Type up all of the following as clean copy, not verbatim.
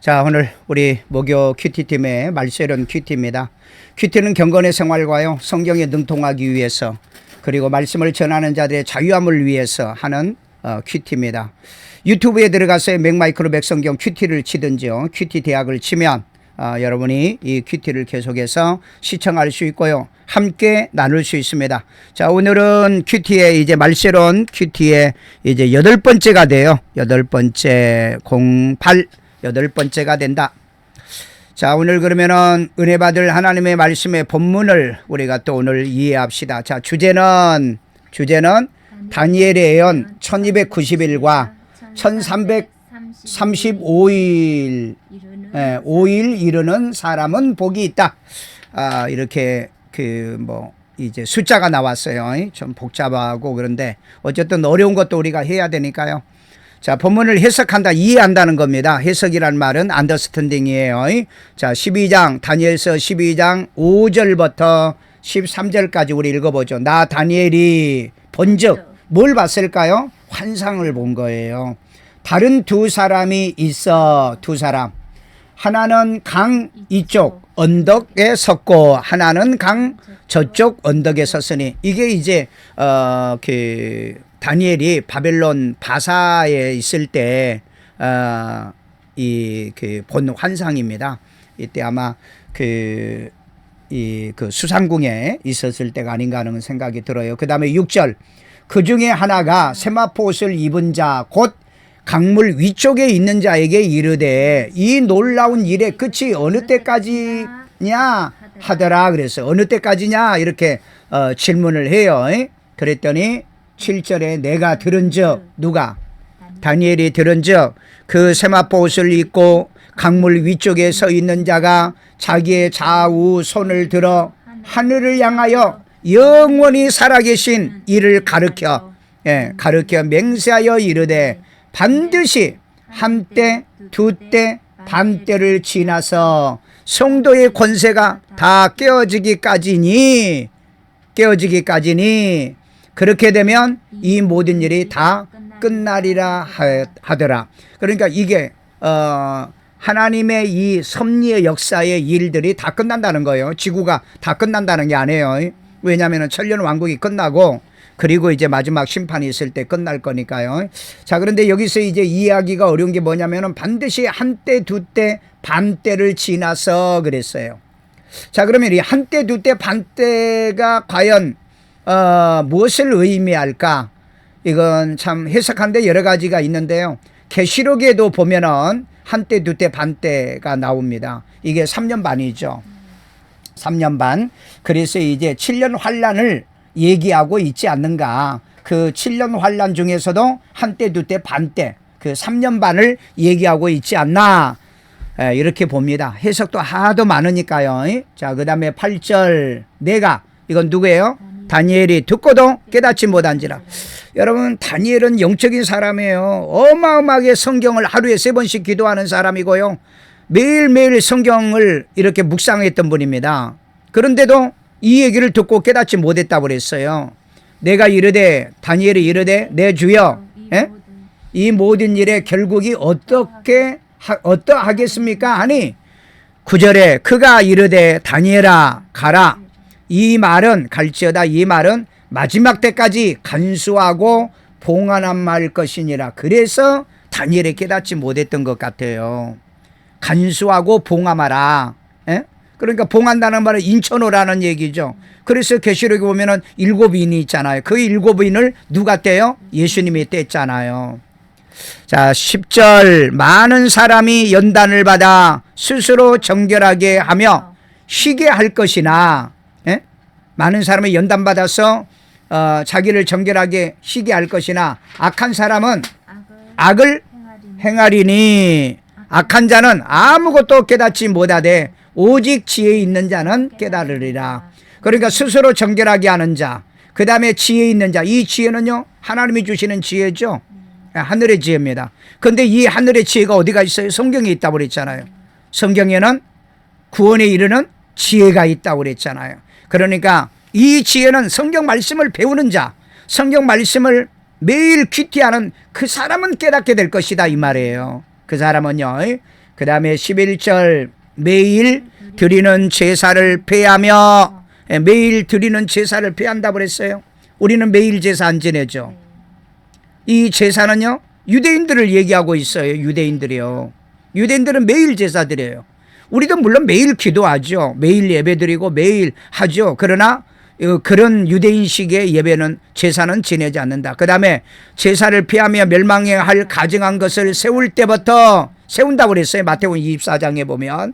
자, 오늘 우리 목요 큐티팀의 말세련 큐티입니다. 큐티는 경건의 생활과요, 성경에 능통하기 위해서, 그리고 말씀을 전하는 자들의 자유함을 위해서 하는 큐티입니다. 유튜브에 들어가서 맥마이크로 맥성경 큐티를 치든지요, 큐티 대학을 치면 여러분이 이 큐티를 계속해서 시청할 수 있고요, 함께 나눌 수 있습니다. 자, 오늘은 큐티의 이제 말세련 큐티의 이제 8번째가 돼요. 8번째 08 8번째가 된다. 자, 오늘 그러면은 은혜 받을 하나님의 말씀의 본문을 우리가 또 오늘 이해합시다. 자, 주제는 다니엘의 예언 1290일과 1335일 5일 이르는 사람은 복이 있다. 이렇게 이제 숫자가 나왔어요. 좀 복잡하고 그런데 어쨌든 어려운 것도 우리가 해야 되니까요. 자, 본문을 해석한다, 이해한다는 겁니다. 해석이란 말은 안더스탠딩이에요. 자, 12장, 다니엘서 12장 5절부터 13절까지 우리 읽어보죠. 나 다니엘이 본즉 뭘 봤을까요? 환상을 본 거예요. 다른 두 사람이 있어. 두 사람. 하나는 강 이쪽 언덕에 섰고 하나는 강 저쪽 언덕에 섰으니, 이게 이제 다니엘이 바벨론 바사에 있을 때 본 환상입니다. 이때 아마 그 수상궁에 있었을 때가 아닌가 하는 생각이 들어요. 그 다음에 6절, 그 중에 하나가 세마포옷을 입은 자 곧 강물 위쪽에 있는 자에게 이르되 이 놀라운 일의 끝이 어느 때까지냐 하더라. 그래서 어느 때까지냐 이렇게 질문을 해요. 그랬더니 7절에 내가 들은즉, 누가? 다니엘이 들은즉 그 세마포옷을 입고 강물 위쪽에 서 있는 자가 자기의 좌우 손을 들어 하늘을 향하여 영원히 살아계신 이를 가르쳐 맹세하여 이르되 반드시 한때 두때 반때를 지나서 성도의 권세가 다 깨어지기까지니 그렇게 되면 이 모든 일이 다 끝나리라 하더라. 그러니까 이게 하나님의 이 섭리의 역사의 일들이 다 끝난다는 거예요. 지구가 다 끝난다는 게 아니에요. 왜냐하면 천년 왕국이 끝나고 그리고 이제 마지막 심판이 있을 때 끝날 거니까요. 자, 그런데 여기서 이제 이해하기가 어려운 게 뭐냐면은 반드시 한때 두때 반때를 지나서 그랬어요. 자, 그러면 이 한때 두때 반때가 과연 무엇을 의미할까? 이건 참 해석하는데 여러 가지가 있는데요. 계시록에도 보면은 한때 두때 반때가 나옵니다. 이게 3년 반이죠. 3년 반. 그래서 이제 7년 환란을 얘기하고 있지 않는가. 그 7년 환란 중에서도 한때 두때 반때, 그 3년 반을 얘기하고 있지 않나, 이렇게 봅니다. 해석도 하도 많으니까요. 자, 그 다음에 8절, 내가, 이건 누구예요? 다니엘이 듣고도 깨닫지 못한지라. 여러분, 다니엘은 영적인 사람이에요. 어마어마하게 성경을 하루에 3번씩 기도하는 사람이고요, 매일매일 성경을 이렇게 묵상했던 분입니다. 그런데도 이 얘기를 듣고 깨닫지 못했다고 그랬어요. 내가 이르되, 다니엘이 이르되, 내 주여, 이 모든 일의 결국이 어떠하겠습니까? 하니 9절에 그가 이르되 다니엘아 가라. 이 말은 갈지어다, 이 말은 마지막 때까지 간수하고 봉안한 말 것이니라. 그래서 다니엘이 깨닫지 못했던 것 같아요. 간수하고 봉함하라. 그러니까 봉한다는 말은 인천호라는 얘기죠. 그래서 계시록에 보면은 7인이 있잖아요. 그 7인을 누가 떼요? 예수님이 뗐잖아요. 자, 10절, 많은 사람이 연단을 받아 스스로 정결하게 하며 쉬게 할 것이나, 많은 사람이 연단받아서 자기를 정결하게 쉬게 할 것이나 악한 사람은 악을 행하리니 악한 자는 아무것도 깨닫지 못하되 오직 지혜 있는 자는 깨달으리라. 그러니까 스스로 정결하게 하는 자, 그 다음에 지혜 있는 자. 이 지혜는요, 하나님이 주시는 지혜죠. 하늘의 지혜입니다. 그런데 이 하늘의 지혜가 어디가 있어요? 성경에 있다고 그랬잖아요. 성경에는 구원에 이르는 지혜가 있다고 그랬잖아요. 그러니까 이 지혜는 성경 말씀을 배우는 자, 성경 말씀을 매일 큐티하는 그 사람은 깨닫게 될 것이다, 이 말이에요. 그 사람은요, 그 다음에 11절 매일 드리는 제사를 폐하며, 매일 드리는 제사를 폐한다고 그랬어요. 우리는 매일 제사 안 지내죠. 이 제사는요 유대인들을 얘기하고 있어요. 유대인들이요. 유대인들은 매일 제사 드려요. 우리도 물론 매일 기도하죠. 매일 예배 드리고 매일 하죠. 그러나 그런 유대인식의 예배는 제사는 지내지 않는다. 그 다음에 제사를 피하며 멸망해야 할 가증한 것을 세울 때부터 세운다고 그랬어요. 마태복음 24장에 보면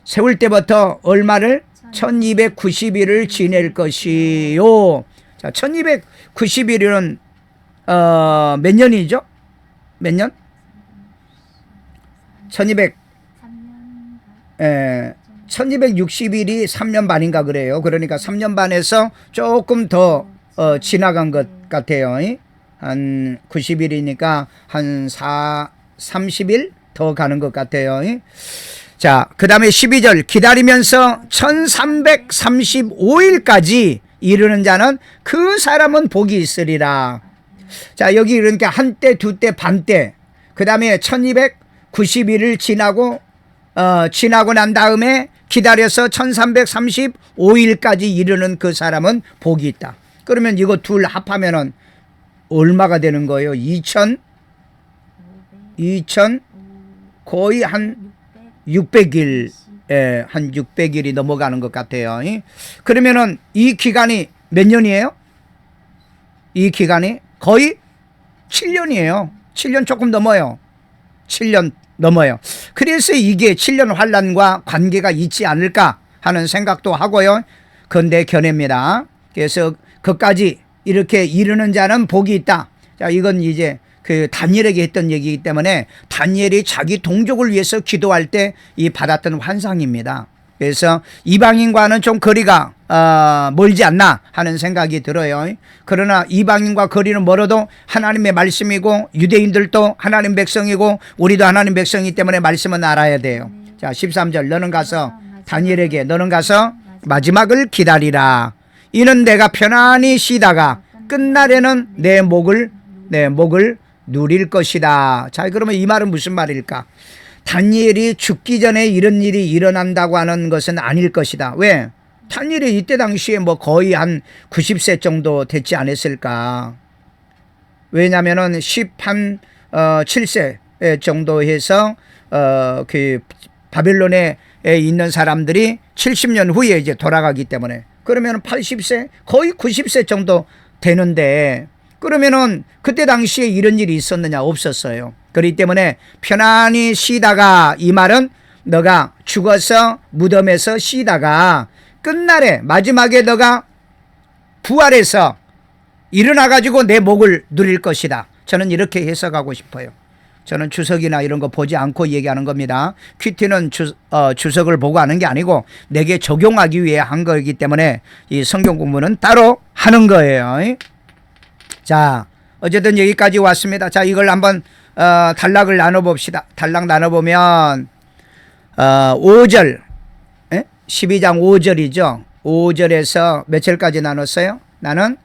세울 때부터 얼마를 1290일을 지낼 것이요. 자, 1290일은 몇 년이죠? 몇 년? 1260일이 3년 반인가 그래요. 그러니까 3년 반에서 조금 더 지나간 것 같아요. 한 90일이니까 한 30일 더 가는 것 같아요. 자, 그 다음에 12절 기다리면서 1335일까지 이르는 자는 그 사람은 복이 있으리라. 자, 여기 그러니까 한때, 두때, 반때, 그 다음에 1290일을 지나고 난 다음에 기다려서 1335일까지 이르는 그 사람은 복이 있다. 그러면 이거 둘 합하면은 얼마가 되는 거예요? 2000 거의 한 600일, 한 600일이 넘어가는 것 같아요. 그러면은 이 기간이 몇 년이에요? 이 기간이 거의 7년이에요. 7년 조금 넘어요. 7년 넘어요. 그래서 이게 7년 환란과 관계가 있지 않을까 하는 생각도 하고요. 그건 내 견해입니다. 그래서 그까지 이렇게 이르는 자는 복이 있다. 자, 이건 이제 그 다니엘에게 했던 얘기이기 때문에 다니엘이 자기 동족을 위해서 기도할 때 이 받았던 환상입니다. 그래서 이방인과는 좀 거리가 멀지 않나 하는 생각이 들어요. 그러나 이방인과 거리는 멀어도 하나님의 말씀이고 유대인들도 하나님 백성이고 우리도 하나님 백성이기 때문에 말씀은 알아야 돼요. 자, 13절 너는 가서 다니엘에게 너는 가서 마지막을 기다리라. 이는 내가 편안히 쉬다가 끝날에는 내 목을 누릴 것이다. 자, 그러면 이 말은 무슨 말일까? 다니엘이 죽기 전에 이런 일이 일어난다고 하는 것은 아닐 것이다. 왜? 다니엘이 이때 당시에 뭐 거의 한 90세 정도 됐지 않았을까? 왜냐면은 7세 정도 해서 그 바벨론에 있는 사람들이 70년 후에 이제 돌아가기 때문에 그러면 80세 거의 90세 정도 되는데 그러면은 그때 당시에 이런 일이 있었느냐? 없었어요. 그렇기 때문에 편안히 쉬다가 이 말은 너가 죽어서 무덤에서 쉬다가 끝날에 마지막에 너가 부활해서 일어나가지고 내 목을 누릴 것이다. 저는 이렇게 해석하고 싶어요. 저는 주석이나 이런 거 보지 않고 얘기하는 겁니다. 큐티는 주석을 보고 하는 게 아니고 내게 적용하기 위해 한 거이기 때문에 이 성경 공부는 따로 하는 거예요. 자, 어쨌든 여기까지 왔습니다. 자, 이걸 한번 단락을 나눠봅시다. 단락 나눠보면 5절 12장 5절이죠. 5절에서 몇 절까지 나눴어요? 나는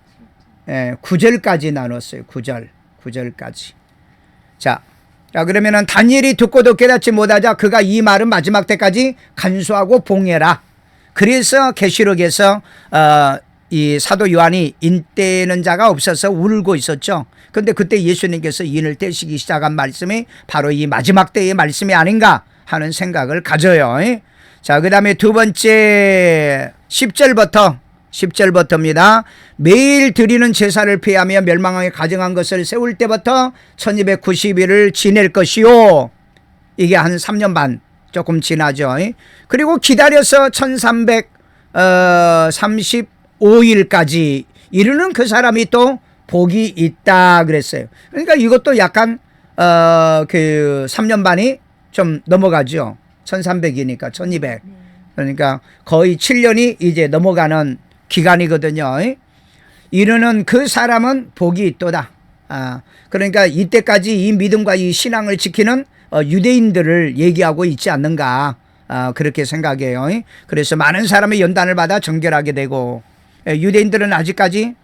9절까지 나눴어요. 9절까지. 자, 그러면은 다니엘이 듣고도 깨닫지 못하자 그가 이 말은 마지막 때까지 간수하고 봉해라. 그래서 계시록에서 이 사도 요한이 인떼는 자가 없어서 울고 있었죠. 그런데 그때 예수님께서 인을 떼시기 시작한 말씀이 바로 이 마지막 때의 말씀이 아닌가 하는 생각을 가져요. 자, 그 다음에 두 번째 10절부터입니다. 매일 드리는 제사를 피하며 멸망하게 가증한 것을 세울 때부터 1290일을 지낼 것이요. 이게 한 3년 반 조금 지나죠. 그리고 기다려서 1335일까지 이르는 그 사람이 또 복이 있다 그랬어요. 그러니까 이것도 약간 그 3년 반이 좀 넘어가죠. 1300이니까 1200. 그러니까 거의 7년이 이제 넘어가는 기간이거든요. 이르는 그 사람은 복이 있도다. 그러니까 이때까지 이 믿음과 이 신앙을 지키는 유대인들을 얘기하고 있지 않는가. 그렇게 생각해요. 그래서 많은 사람의 연단을 받아 정결하게 되고 유대인들은 아직까지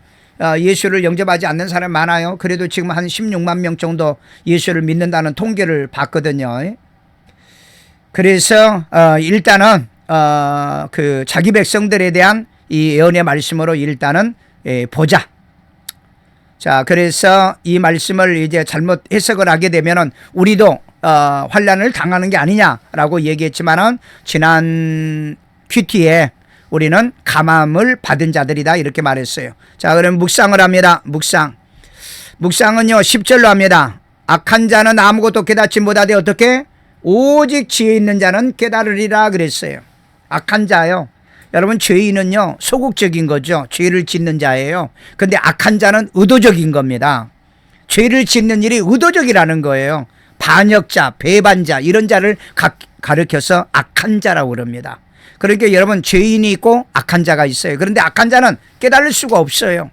예수를 영접하지 않는 사람이 많아요. 그래도 지금 한 16만 명 정도 예수를 믿는다는 통계를 봤거든요. 그래서 일단은 그 자기 백성들에 대한 이 예언의 말씀으로 일단은 보자. 자, 그래서 이 말씀을 이제 잘못 해석을 하게 되면은 우리도 환란을 당하는 게 아니냐라고 얘기했지만은 지난 큐티에 우리는 감함을 받은 자들이다 이렇게 말했어요. 자, 그럼 묵상을 합니다. 묵상은요 10절로 합니다. 악한 자는 아무것도 깨닫지 못하되 어떻게? 오직 지혜 있는 자는 깨달으리라 그랬어요. 악한 자요. 여러분 죄인은요 소극적인 거죠. 죄를 짓는 자예요. 근데 악한 자는 의도적인 겁니다. 죄를 짓는 일이 의도적이라는 거예요. 반역자, 배반자 이런 자를 가르쳐서 악한 자라고 그럽니다. 그러니까 여러분 죄인이 있고 악한 자가 있어요. 그런데 악한 자는 깨달을 수가 없어요.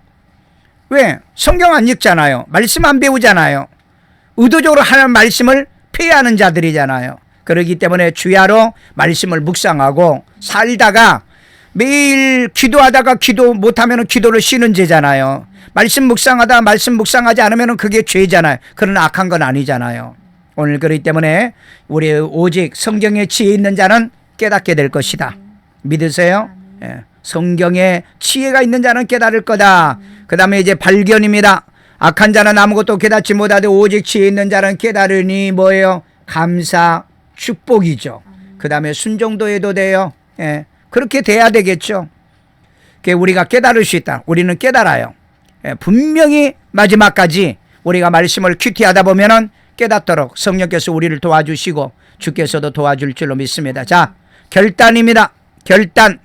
왜? 성경 안 읽잖아요. 말씀 안 배우잖아요. 의도적으로 하는 말씀을 폐하는 자들이잖아요. 그렇기 때문에 주야로 말씀을 묵상하고 살다가 매일 기도하다가 기도 못하면 기도를 쉬는 죄잖아요. 말씀 묵상하지 않으면 그게 죄잖아요. 그러나 악한 건 아니잖아요. 오늘 그렇기 때문에 우리 오직 성경에 지혜 있는 자는 깨닫게 될 것이다. 믿으세요? 예. 성경에 지혜가 있는 자는 깨달을 거다. 그 다음에 이제 발견입니다. 악한 자는 아무것도 깨닫지 못하되 오직 지혜 있는 자는 깨달으니 뭐예요? 감사, 축복이죠. 그 다음에 순종도 해도 돼요. 예. 그렇게 돼야 되겠죠. 우리가 깨달을 수 있다. 우리는 깨달아요. 예. 분명히 마지막까지 우리가 말씀을 큐티하다 보면은 깨닫도록 성령께서 우리를 도와주시고 주께서도 도와줄 줄로 믿습니다. 자, 결단입니다. 결단.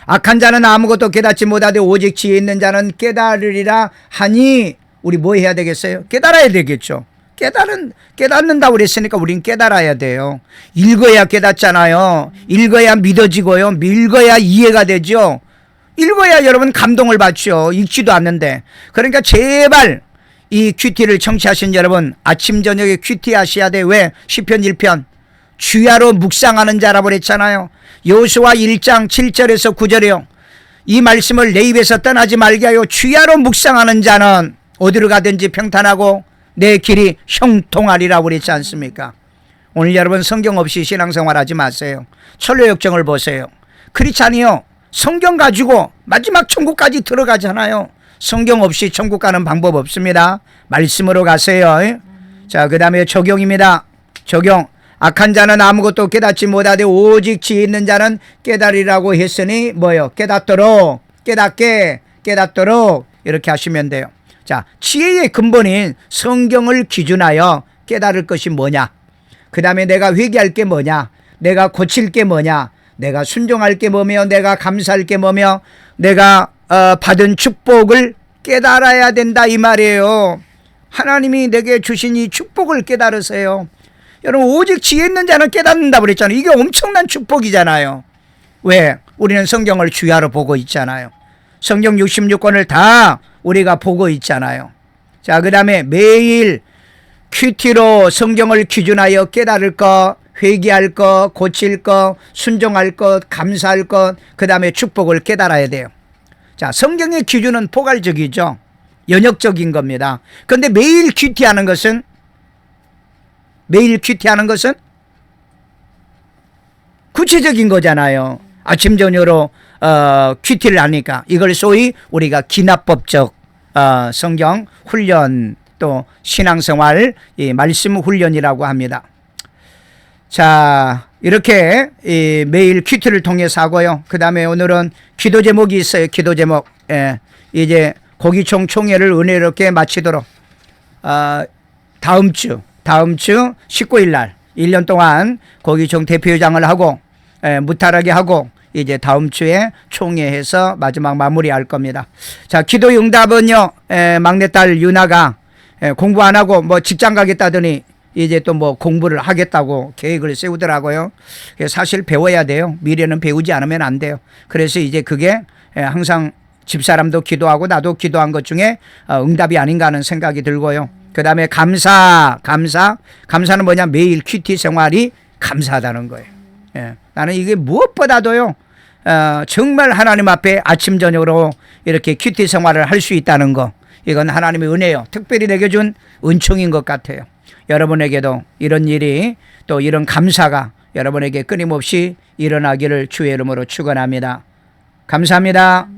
악한 자는 아무것도 깨닫지 못하되 오직 지혜 있는 자는 깨달으리라 하니 우리 뭐 해야 되겠어요? 깨달아야 되겠죠. 깨닫는다고 그랬으니까 우린 깨달아야 돼요. 읽어야 깨닫잖아요. 읽어야 믿어지고요. 읽어야 이해가 되죠. 읽어야 여러분 감동을 받죠. 읽지도 않는데. 그러니까 제발 이 큐티를 청취하신 여러분 아침 저녁에 큐티 하셔야 돼. 왜? 시편 1편 주야로 묵상하는 자라고 그랬잖아요. 여호수아 1장 7절에서 9절이요. 이 말씀을 내 입에서 떠나지 말게 하여 주야로 묵상하는 자는 어디로 가든지 평탄하고 내 길이 형통하리라고 그랬지 않습니까? 오늘 여러분 성경 없이 신앙생활 하지 마세요. 철로역정을 보세요. 크리스찬이요 성경 가지고 마지막 천국까지 들어가잖아요. 성경 없이 천국 가는 방법 없습니다. 말씀으로 가세요. 자, 그 다음에 적용입니다. 적용. 악한 자는 아무것도 깨닫지 못하되 오직 지혜 있는 자는 깨달으리라고 했으니 뭐요? 깨닫도록 이렇게 하시면 돼요. 자, 지혜의 근본인 성경을 기준하여 깨달을 것이 뭐냐? 그 다음에 내가 회개할 게 뭐냐? 내가 고칠 게 뭐냐? 내가 순종할 게 뭐며? 내가 감사할 게 뭐며? 내가 받은 축복을 깨달아야 된다 이 말이에요. 하나님이 내게 주신 이 축복을 깨달으세요. 여러분 오직 지혜 있는 자는 깨닫는다고 그랬잖아요. 이게 엄청난 축복이잖아요. 왜? 우리는 성경을 주야로 보고 있잖아요. 성경 66권을 다 우리가 보고 있잖아요. 자, 그 다음에 매일 큐티로 성경을 기준하여 깨달을 것, 회개할 것, 고칠 것, 순종할 것, 감사할 것, 그 다음에 축복을 깨달아야 돼요. 자, 성경의 기준은 포괄적이죠. 연역적인 겁니다. 그런데 매일 큐티하는 것은 구체적인 거잖아요. 아침 저녁으로 큐티를 하니까 이걸 소위 우리가 기납법적 성경 훈련 또 신앙생활 이 말씀 훈련이라고 합니다. 자, 이렇게 매일 큐티를 통해서 하고요. 그 다음에 오늘은 기도 제목이 있어요. 기도 제목. 예, 이제 고기총 총회를 은혜롭게 마치도록 다음 주 19일 날 1년 동안 고기총 대표회장을 하고 무탈하게 하고 이제 다음 주에 총회해서 마지막 마무리할 겁니다. 자, 기도 응답은요. 막내딸 유나가 공부 안 하고 뭐 직장 가겠다더니 이제 또 뭐 공부를 하겠다고 계획을 세우더라고요. 사실 배워야 돼요. 미래는 배우지 않으면 안 돼요. 그래서 이제 그게 항상 집사람도 기도하고 나도 기도한 것 중에 응답이 아닌가 하는 생각이 들고요. 그 다음에 감사는 뭐냐? 매일 큐티 생활이 감사하다는 거예요. 예, 나는 이게 무엇보다도요, 정말 하나님 앞에 아침 저녁으로 이렇게 큐티 생활을 할 수 있다는 거, 이건 하나님의 은혜요. 특별히 내게 준 은총인 것 같아요. 여러분에게도 이런 일이 또 이런 감사가 여러분에게 끊임없이 일어나기를 주의 이름으로 축원합니다. 감사합니다.